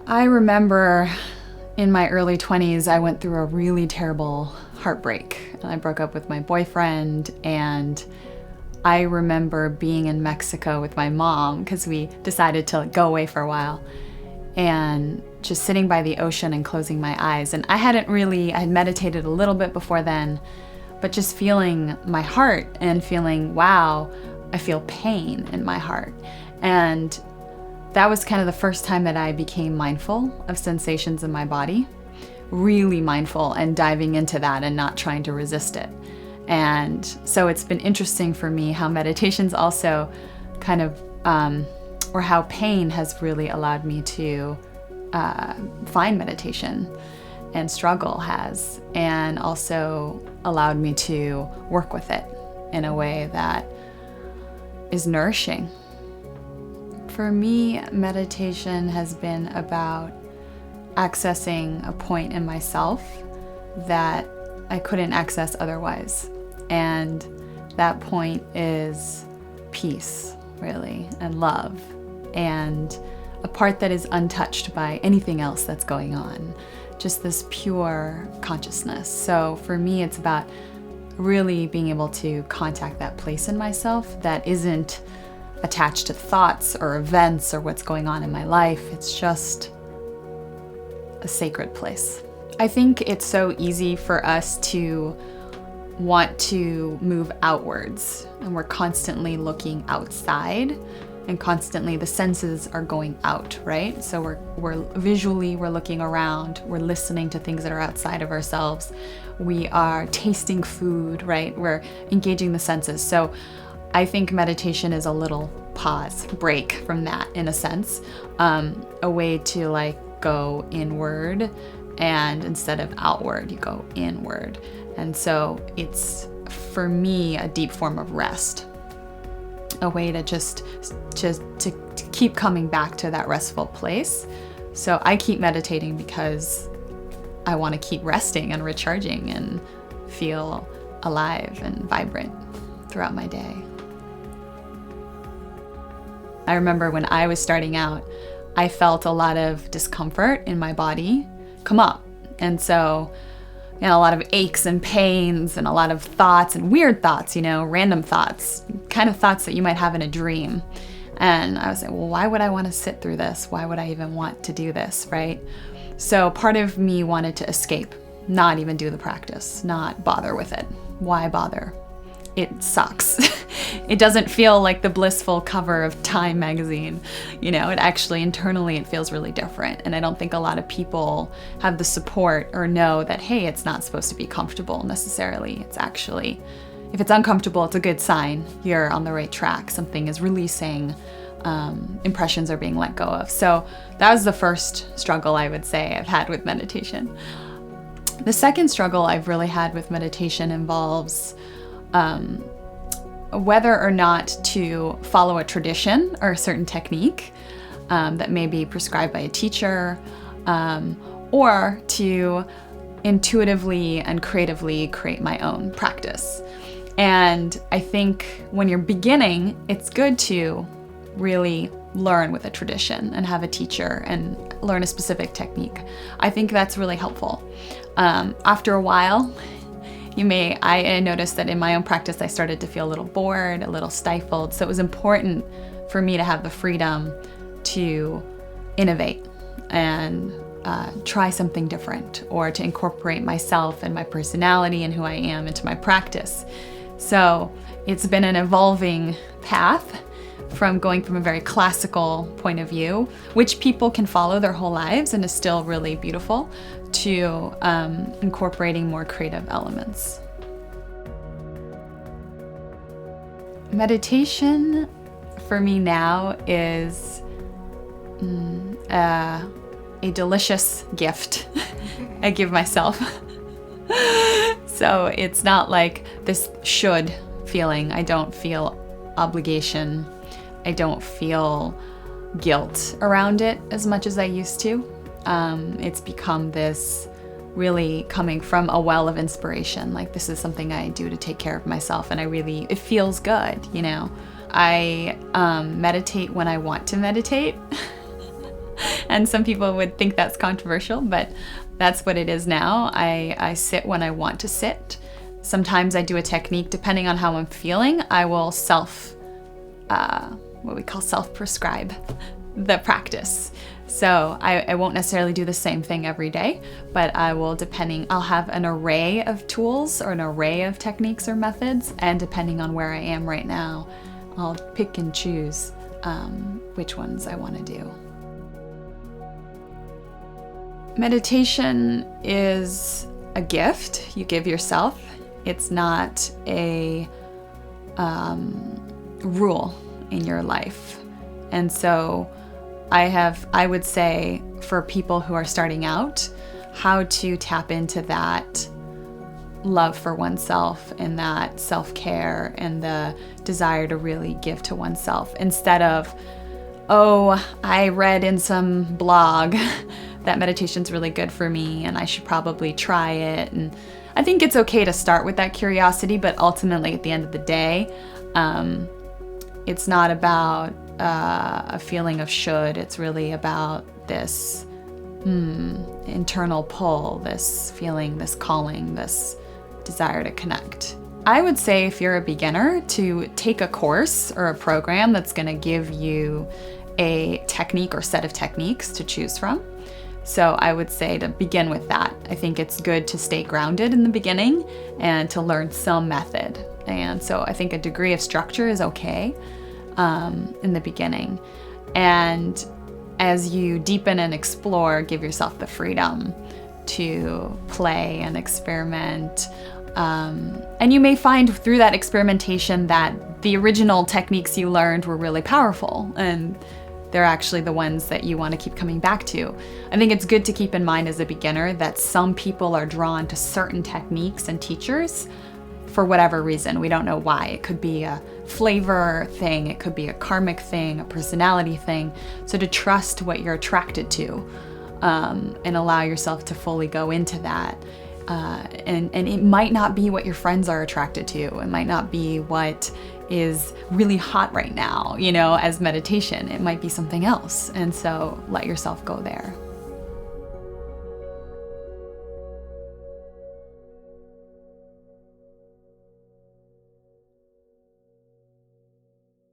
I remember in my early 20s, I went through a really terrible heartbreak. I broke up with my boyfriend, and I remember being in Mexico with my mom because we decided to go away for a while, and just sitting by the ocean and closing my eyes. And I had meditated a little bit before then, but just feeling my heart and feeling, wow, I feel pain in my heart. And that was kind of the first time that I became mindful of sensations in my body, really mindful and diving into that and not trying to resist it. And so it's been interesting for me how meditation's also kind of, or how pain has really allowed me to find meditation, and struggle has, and also allowed me to work with it in a way that is nourishing. For me, meditation has been about accessing a point in myself that I couldn't access otherwise. And that point is peace, really, and love, and a part that is untouched by anything else that's going on. Just this pure consciousness. So for me, it's about really being able to contact that place in myself that isn't attached to thoughts or events or what's going on in my life. It's just a sacred place. I think it's so easy for us to want to move outwards, and we're constantly looking outside, and constantly the senses are going out, right? So we're visually, we're looking around, we're listening to things that are outside of ourselves. We are tasting food, right? We're engaging the senses. So I think meditation is a little pause, break from that in a sense, a way to like go inward, and instead of outward, you go inward. And so it's, for me, a deep form of rest, a way to just to keep coming back to that restful place. So I keep meditating because I want to keep resting and recharging and feel alive and vibrant throughout my day. I remember when I was starting out, I felt a lot of discomfort in my body come up. And so, a lot of aches and pains and a lot of thoughts and weird thoughts, random thoughts, kind of thoughts that you might have in a dream. And I was like, well, why would I want to sit through this? Why would I even want to do this, right? So part of me wanted to escape, not even do the practice, not bother with it. Why bother? It sucks. It doesn't feel like the blissful cover of Time magazine. It actually, internally, it feels really different. And I don't think a lot of people have the support or know that, hey, it's not supposed to be comfortable necessarily. It's actually, if it's uncomfortable, it's a good sign. You're on the right track. Something is releasing. Impressions are being let go of. So that was the first struggle I would say I've had with meditation. The second struggle I've really had with meditation involves whether or not to follow a tradition or a certain technique that may be prescribed by a teacher, or to intuitively and creatively create my own practice. And I think when you're beginning, it's good to really learn with a tradition and have a teacher and learn a specific technique. I think that's really helpful. After a while, I noticed that in my own practice, I started to feel a little bored, a little stifled. So it was important for me to have the freedom to innovate and try something different, or to incorporate myself and my personality and who I am into my practice. So it's been an evolving path from going from a very classical point of view, which people can follow their whole lives and is still really beautiful, to incorporating more creative elements. Meditation for me now is a delicious gift I give myself. So it's not like this should feeling. I don't feel obligation. I don't feel guilt around it as much as I used to. It's become this really coming from a well of inspiration. Like, this is something I do to take care of myself, and it feels good, I meditate when I want to meditate. And some people would think that's controversial, but that's what it is now. I sit when I want to sit. Sometimes I do a technique depending on how I'm feeling. I will what we call self-prescribe the practice. So I won't necessarily do the same thing every day, but I'll have an array of tools or an array of techniques or methods, and depending on where I am right now, I'll pick and choose which ones I want to do. Meditation is a gift you give yourself. It's not a rule in your life. And so I would say for people who are starting out, how to tap into that love for oneself and that self-care and the desire to really give to oneself, instead of, oh, I read in some blog that meditation's really good for me and I should probably try it. And I think it's okay to start with that curiosity, but ultimately at the end of the day, it's not about a feeling of should. It's really about this internal pull, this feeling, this calling, this desire to connect. I would say if you're a beginner, to take a course or a program that's going to give you a technique or set of techniques to choose from. So I would say to begin with that. I think it's good to stay grounded in the beginning and to learn some method. And so I think a degree of structure is okay in the beginning. And as you deepen and explore, give yourself the freedom to play and experiment. And you may find through that experimentation that the original techniques you learned were really powerful, and they're actually the ones that you want to keep coming back to. I think it's good to keep in mind as a beginner that some people are drawn to certain techniques and teachers for whatever reason. We don't know why. It could be a flavor thing, it could be a karmic thing, a personality thing. So to trust what you're attracted to and allow yourself to fully go into that. And it might not be what your friends are attracted to. It might not be what is really hot right now, as meditation. It might be something else. And so let yourself go there.